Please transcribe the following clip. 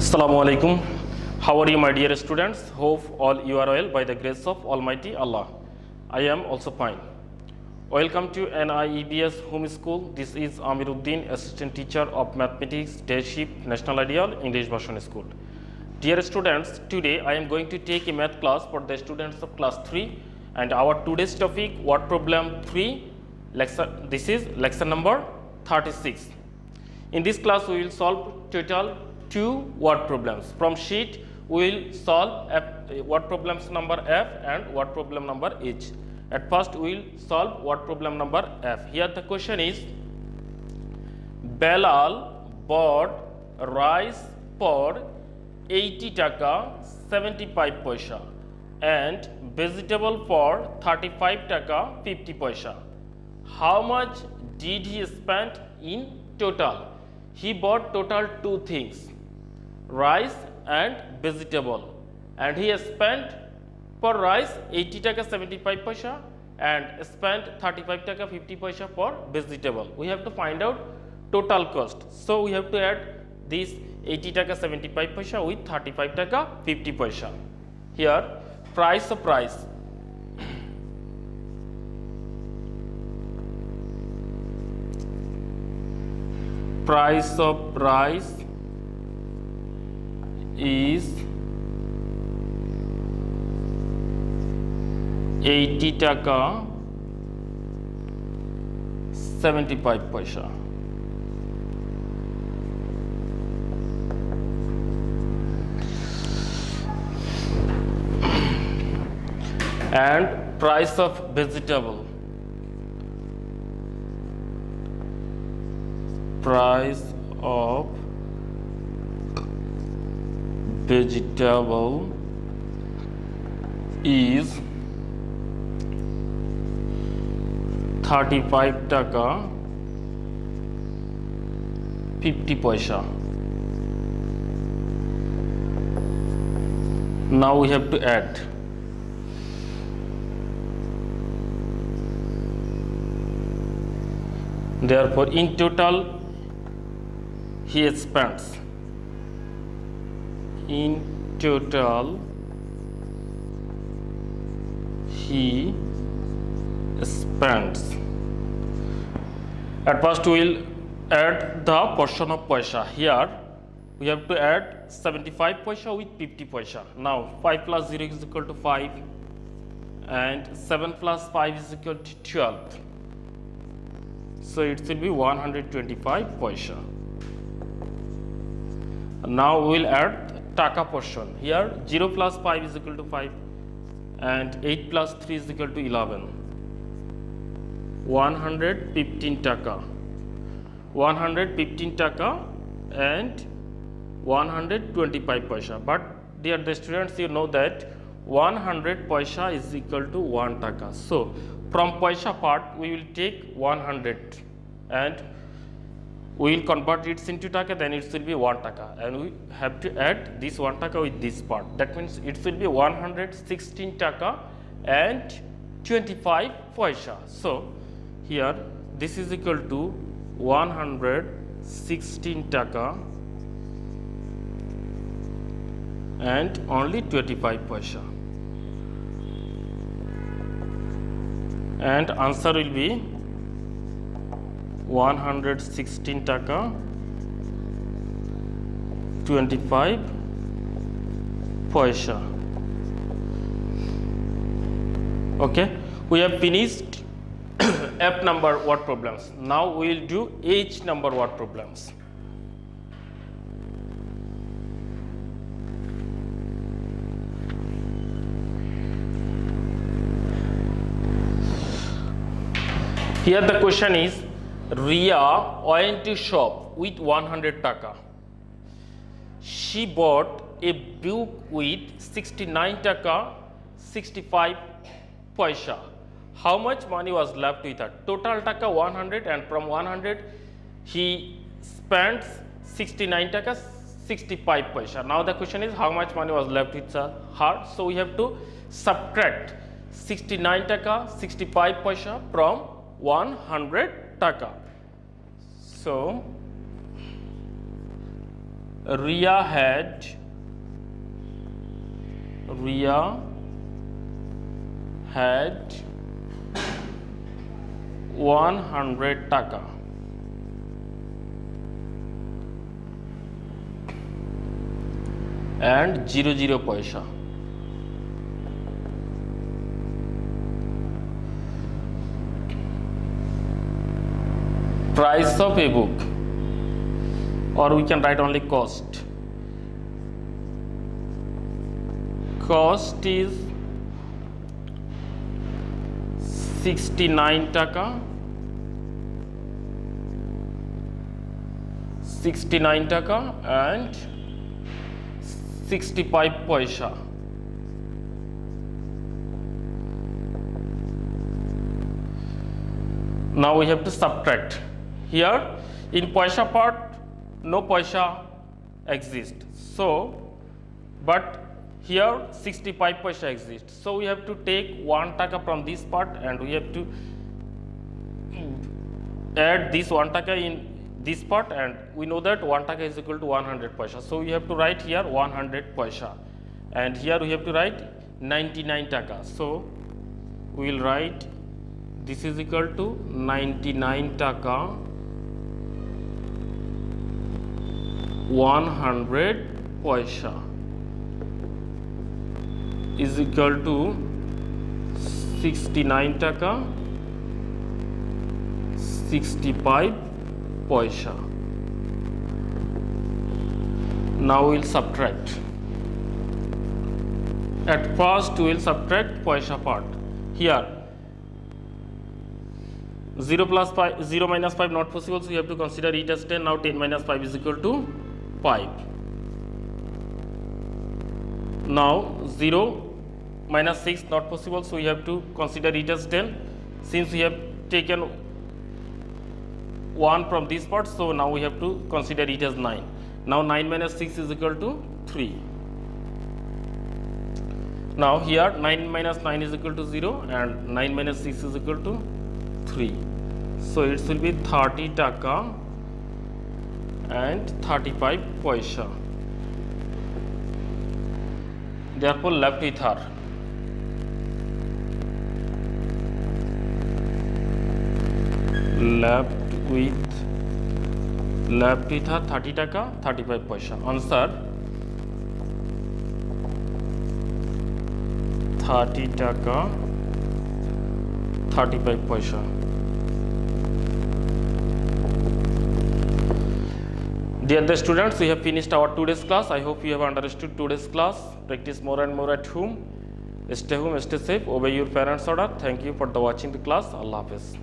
Assalamu alaikum. How are you, my dear students? Hope all you are well by the grace of Almighty Allah. I am also fine. Welcome to NIEBS Home School. This is Amir Uddin, Assistant Teacher of Mathematics, Day Shift, National Ideal English Version School. Dear students, today I am going to take a math class for the students of class 3, and our today's topic word problem 3. This is lesson number 36. In this class we will solve total 2 word problems. From sheet we will solve word problems number F and word problem number H. At first we will solve word problem number F. Here the question is, Belal bought rice for 80 taka 75 paisa and vegetable for 35 taka 50 paisa. How much did he spend in total? He bought total 2 things, rice and vegetable, and he spent for rice 80 taka 75 paisa and spent 35 taka 50 paisa for vegetable. We have to find out total cost. So we have to add this 80 taka 75 paisa with 35 taka 50 paisa. Here price of rice. Price of rice is 80 taka 75 paisa. And price of vegetable. Price of vegetable is 35 taka 50 paisa. Now we have to add. Therefore, in total, he spends. In total, he spends. At first, we will add the portion of paisa. Here, we have to add 75 paisa with 50 paisa. Now, 5 plus 0 is equal to 5, and 7 plus 5 is equal to 12. So it will be 125 paisa. Now we will add taka portion. Here 0 plus 5 is equal to 5 and 8 plus 3 is equal to 11. 115 taka. 115 taka and 125 paisa. But dear the students, you know that 100 paisa is equal to 1 taka. So from paisa part we will take 100 and we will convert it into taka, then it will be 1 taka, and we have to add this 1 taka with this part. That means it will be 116 taka and 25 paisa. So here this is equal to 116 taka and only 25 paisa. And answer will be 116 taka 25 paisa. Okay, we have finished F number word problems. Now we will do H number word problems. Here the question is, Ria went to shop with 100 taka. She bought a book with 69 taka 65 paisa. How much money was left with her? Total taka 100, and from 100 he spent 69 taka 65 paisa. Now the question is, how much money was left with her? So we have to subtract 69 taka 65 paisa from 100 taka. So Ria had 100 টাকা and 00 পয়সা। Price of a book, or we can write only cost. Cost is 69 টাকা, 69 টাকা and 65 পয়সা। Now we have to subtract. Here in paisa part no paisa exists, so but here 65 paisa exists, so we have to take 1 taka from this part and we have to add this 1 taka in this part, and we know that 1 taka is equal to 100 paisa, so we have to write here 100 paisa, and here we have to write 99 taka, so we will write this is equal to 99 taka 100 paisa is equal to 69 taka 65 paisa. Now we will subtract. At first we will subtract paisa part. Here 0 plus 5, 0 minus 5 not possible, so you have to consider it as 10. Now 10 minus 5 is equal to 5. Now 0 minus 6 not possible, so we have to consider it as 10. Since we have taken 1 from this part, so now we have to consider it as 9. Now 9 minus 6 is equal to 3. Now here 9 minus 9 is equal to 0 and 9 minus 6 is equal to 3. So it will be 30 taka and 35 paisa. Therefore left with her left with her 30 taka 35 paisa. Answer 30 taka 35 paisa. Dear students, we have finished our today's class. I hope you have understood today's class. Practice more and more at home. Stay home, stay safe, obey your parents' order. Thank you for watching the class. Allah Hafiz.